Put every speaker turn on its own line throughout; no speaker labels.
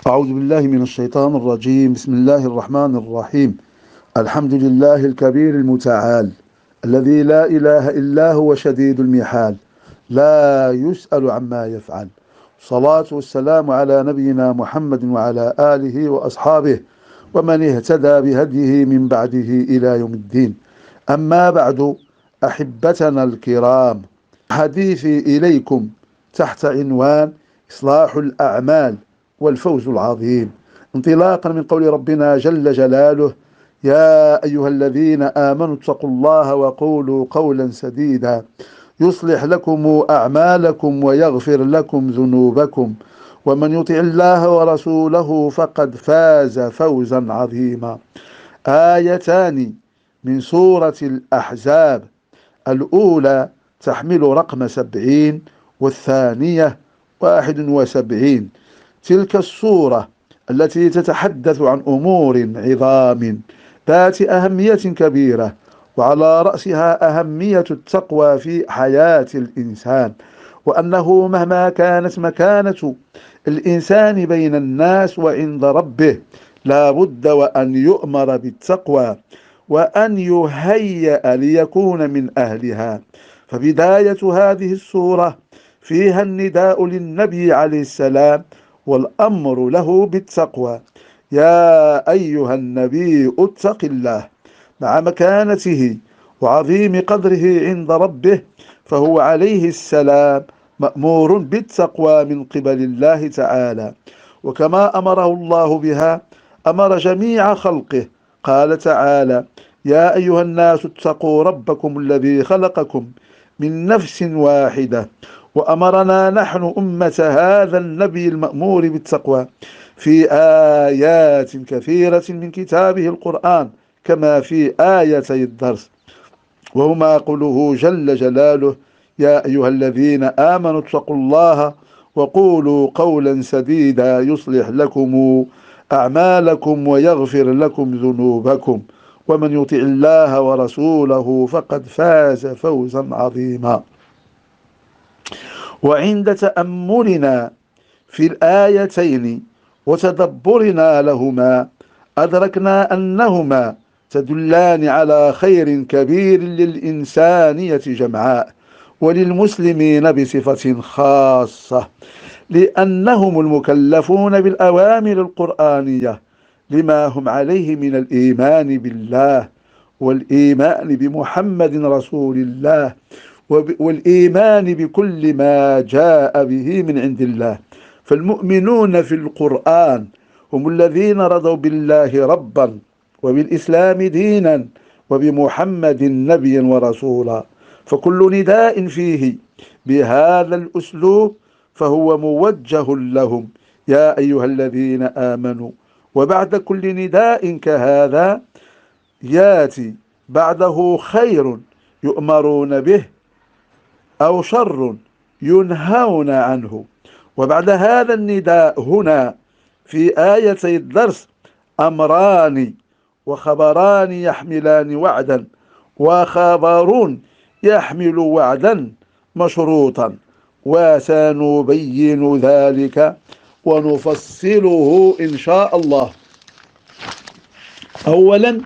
أعوذ بالله من الشيطان الرجيم. بسم الله الرحمن الرحيم. الحمد لله الكبير المتعال الذي لا إله إلا هو شديد المحال، لا يسأل عما يفعل. الصلاة والسلام على نبينا محمد وعلى آله وأصحابه ومن اهتدى بهديه من بعده إلى يوم الدين. أما بعد، أحبتنا الكرام، حديثي إليكم تحت عنوان إصلاح الأعمال والفوز العظيم، انطلاقا من قول ربنا جل جلاله: يا أيها الذين آمنوا اتقوا الله وقولوا قولا سديدا يصلح لكم أعمالكم ويغفر لكم ذنوبكم ومن يطع الله ورسوله فقد فاز فوزا عظيما. آيتان من سورة الأحزاب، الأولى تحمل رقم 70 والثانية 71. تلك السورة التي تتحدث عن أمور عظام ذات أهمية كبيرة، وعلى رأسها أهمية التقوى في حياة الإنسان، وأنه مهما كانت مكانة الإنسان بين الناس وعند ربه لا بد وأن يؤمر بالتقوى وأن يهيأ ليكون من أهلها. فبداية هذه السورة فيها النداء للنبي عليه السلام والأمر له بالتقوى: يا أيها النبي اتق الله. مع مكانته وعظيم قدره عند ربه، فهو عليه السلام مأمور بالتقوى من قبل الله تعالى، وكما أمره الله بها أمر جميع خلقه. قال تعالى: يا أيها الناس اتقوا ربكم الذي خلقكم من نفس واحدة. وأمرنا نحن أمة هذا النبي المأمور بالتقوى في آيات كثيرة من كتابه القرآن، كما في آيتي الدرس، وهما قوله جل جلاله: يا أيها الذين آمنوا اتقوا الله وقولوا قولا سديدا يصلح لكم أعمالكم ويغفر لكم ذنوبكم ومن يطع الله ورسوله فقد فاز فوزا عظيما. وعند تأملنا في الآيتين وتدبرنا لهما أدركنا أنهما تدلان على خير كبير للإنسانية جمعاء وللمسلمين بصفة خاصة، لأنهم المكلفون بالأوامر القرآنية لما هم عليه من الإيمان بالله والإيمان بمحمد رسول الله والإيمان بكل ما جاء به من عند الله. فالمؤمنون في القرآن هم الذين رضوا بالله ربا وبالإسلام دينا وبمحمد نبيا ورسولا، فكل نداء فيه بهذا الأسلوب فهو موجه لهم: يا أيها الذين آمنوا. وبعد كل نداء كهذا ياتي بعده خير يؤمرون به أو شر ينهون عنه. وبعد هذا النداء هنا في آيتي الدرس أمران وخبران يحملان وعدا، وخبر يحمل وعدا مشروطا، وسنبين ذلك ونفصله إن شاء الله. أولا،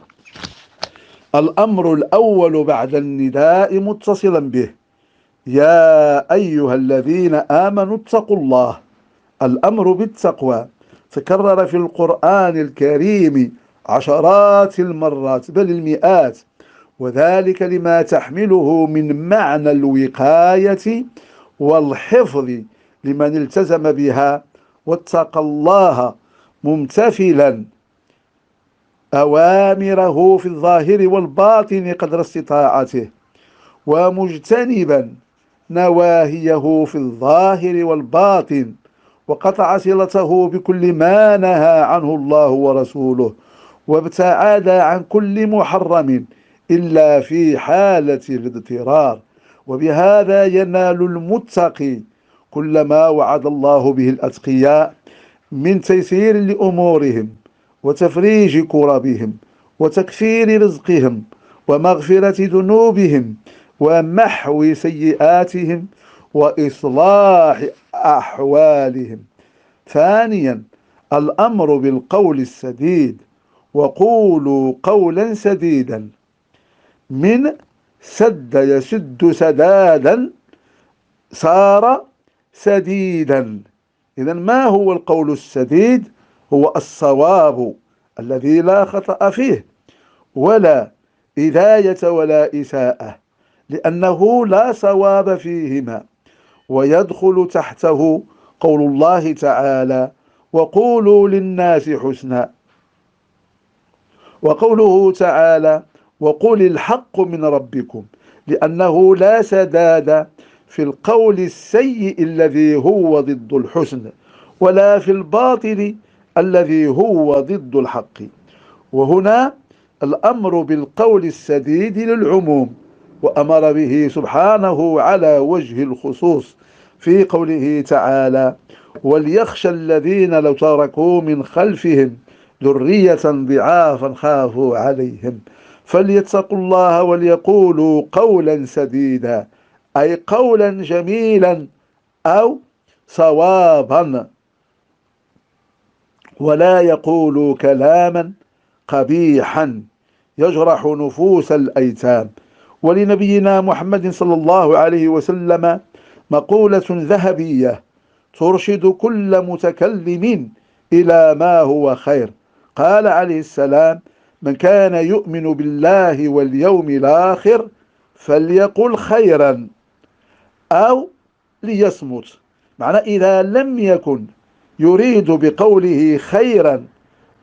الأمر الأول بعد النداء متصلا به: يا أيها الذين آمنوا اتقوا الله. الأمر بالتقوى تكرر في القرآن الكريم عشرات المرات بل المئات، وذلك لما تحمله من معنى الوقاية والحفظ لمن التزم بها واتقى الله ممتثلا أوامره في الظاهر والباطن قدر استطاعته، ومجتنبا نواهيه في الظاهر والباطن، وقطع صلته بكل ما نهى عنه الله ورسوله، وابتعد عن كل محرم إلا في حالة الاضطرار. وبهذا ينال المتقي كل ما وعد الله به الأتقياء من تيسير لأمورهم وتفريج كربهم وتكثير رزقهم ومغفرة ذنوبهم ومحو سيئاتهم وإصلاح أحوالهم. ثانيا، الأمر بالقول السديد وقولوا قولا سديدا من سد يسد سدادا صار سديدا. إذن ما هو القول السديد؟ هو الصواب الذي لا خطأ فيه ولا إذاية ولا إساءة، لأنه لا صواب فيهما. ويدخل تحته قول الله تعالى: وقولوا للناس حسنا، وقوله تعالى: وقل الحق من ربكم، لأنه لا سداد في القول السيء الذي هو ضد الحسن، ولا في الباطل الذي هو ضد الحق. وهنا الأمر بالقول السديد للعموم، وأمر به سبحانه على وجه الخصوص في قوله تعالى: وليخشى الذين لو تركوا من خلفهم ذرية ضعافا خافوا عليهم فليتقوا الله وليقولوا قولا سديدا، أي قولا جميلا أو صوابا، ولا يقولوا كلاما قبيحا يجرح نفوس الأيتام. ولنبينا محمد صلى الله عليه وسلم مقولة ذهبية ترشد كل متكلم إلى ما هو خير. قال عليه السلام: من كان يؤمن بالله واليوم الآخر فليقل خيرا أو ليصمت. معنى إذا لم يكن يريد بقوله خيرا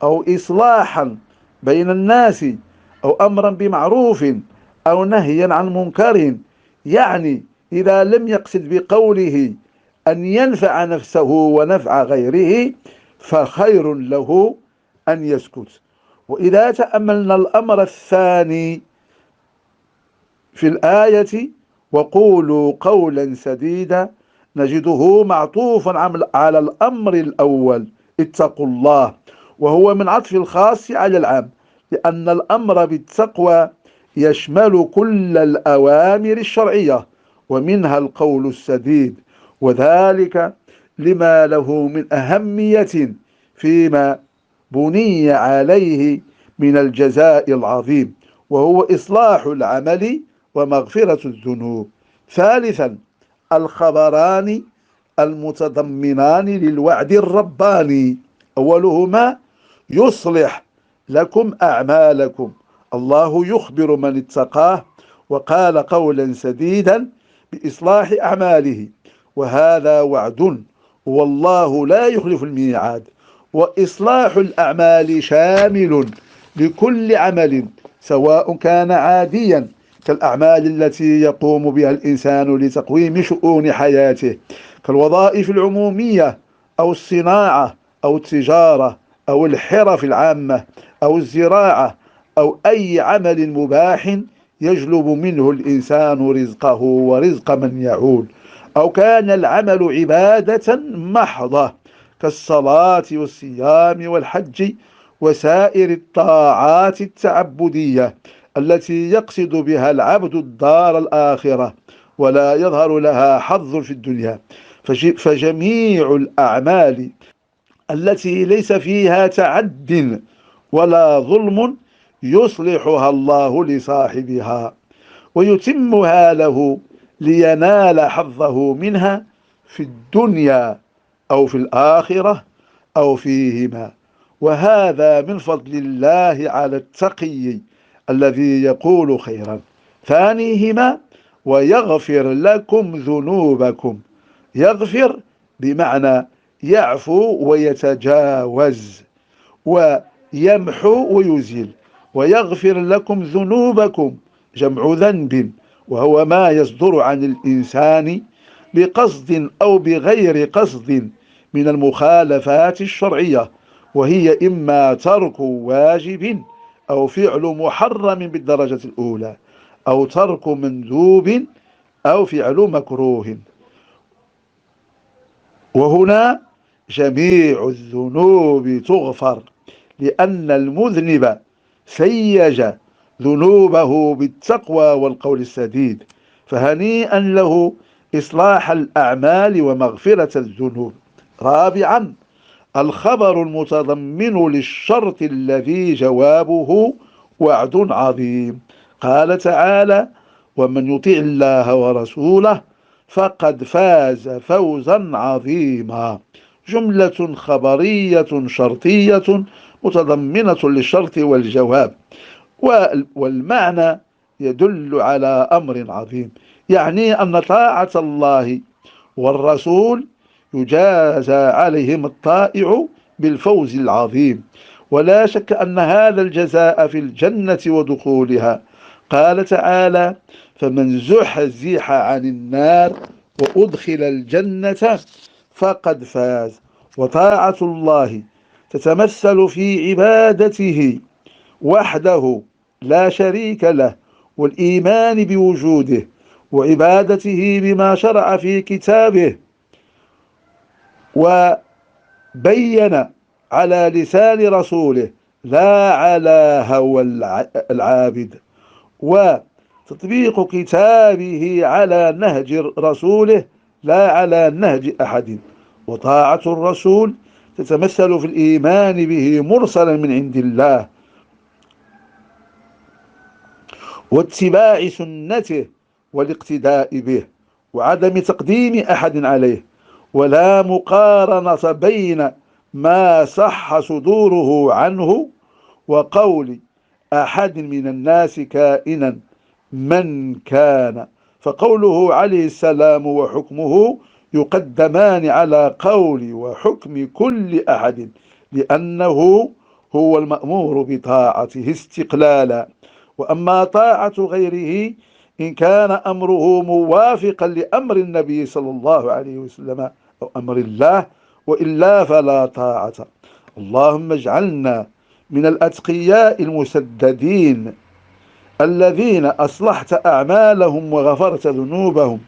أو إصلاحا بين الناس أو أمرا بمعروف أو نهيا عن منكر، يعني إذا لم يقصد بقوله أن ينفع نفسه ونفع غيره، فخير له أن يسكت. وإذا تأملنا الأمر الثاني في الآية: وقولوا قولا سديدا، نجده معطوفا على الأمر الأول: اتقوا الله، وهو من عطف الخاص على العام، لأن الأمر بالتقوى يشمل كل الأوامر الشرعية ومنها القول السديد، وذلك لما له من أهمية فيما بني عليه من الجزاء العظيم، وهو إصلاح العمل ومغفرة الذنوب. ثالثا، الخبران المتضمنان للوعد الرباني: أولهما يصلح لكم أعمالكم، الله يخبر من اتقاه وقال قولا سديدا بإصلاح أعماله، وهذا وعد والله لا يخلف الميعاد. وإصلاح الأعمال شامل لكل عمل، سواء كان عاديا كالأعمال التي يقوم بها الإنسان لتقويم شؤون حياته كالوظائف العمومية أو الصناعة أو التجارة أو الحرف العامة أو الزراعة أو أي عمل مباح يجلب منه الإنسان رزقه ورزق من يعول، أو كان العمل عبادة محضة كالصلاة والصيام والحج وسائر الطاعات التعبدية التي يقصد بها العبد الدار الآخرة ولا يظهر لها حظ في الدنيا. فجميع الأعمال التي ليس فيها تعد ولا ظلم يصلحها الله لصاحبها ويتمها له لينال حظه منها في الدنيا أو في الآخرة أو فيهما. وهذا من فضل الله على التقي الذي يقول خيرا. ثانيهما: ويغفر لكم ذنوبكم. يغفر بمعنى يعفو ويتجاوز، ويمحو ويزيل. ويغفر لكم ذنوبكم جمع ذنب، وهو ما يصدر عن الإنسان بقصد أو بغير قصد من المخالفات الشرعية، وهي إما ترك واجب أو فعل محرم بالدرجة الأولى أو ترك مندوب أو فعل مكروه. وهنا جميع الذنوب تغفر، لأن المذنب سيج ذنوبه بالتقوى والقول السديد، فهنيئا له إصلاح الأعمال ومغفرة الذنوب. رابعا: الخبر المتضمن للشرط الذي جوابه وعد عظيم. قال تعالى: ومن يطع الله ورسوله فقد فاز فوزا عظيما. جملة خبرية شرطية متضمنة للشرط والجواب، والمعنى يدل على أمر عظيم، يعني أن طاعة الله والرسول يجازى عليهم الطائع بالفوز العظيم، ولا شك أن هذا الجزاء في الجنة ودخولها. قال تعالى: فمن زحزح عن النار وأدخل الجنة فقد فاز. وطاعة الله تتمثل في عبادته وحده لا شريك له، والإيمان بوجوده، وعبادته بما شرع في كتابه وبين على لسان رسوله لا على هوى العابد، وتطبيق كتابه على نهج رسوله لا على نهج أحد. وطاعة الرسول تتمثل في الإيمان به مرسلا من عند الله، واتباع سنته والاقتداء به، وعدم تقديم أحد عليه، ولا مقارنة بين ما صح صدوره عنه وقول أحد من الناس كائنا من كان. فقوله عليه السلام وحكمه يقدمان على قول وحكم كل أحد، لأنه هو المأمور بطاعته استقلالا. وأما طاعة غيره إن كان أمره موافقا لأمر النبي صلى الله عليه وسلم أو أمر الله، وإلا فلا طاعة. اللهم اجعلنا من الأتقياء المسددين الذين أصلحت أعمالهم وغفرت ذنوبهم،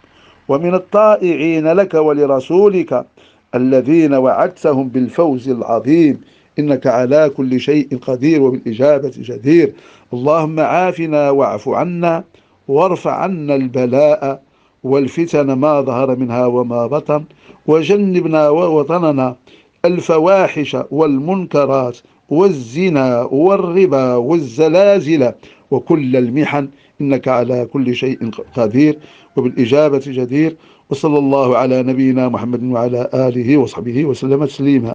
ومن الطائعين لك ولرسولك الذين وعدتهم بالفوز العظيم، إنك على كل شيء قدير وبالإجابة جدير. اللهم عافنا واعف عنا، وارفع عنا البلاء والفتن ما ظهر منها وما بطن، وجنبنا ووطننا الفواحش والمنكرات والزنا والربا والزلازل وكل المحن، إنك على كل شيء قدير وبالإجابة جدير. وصلى الله على نبينا محمد وعلى آله وصحبه وسلم تسليما.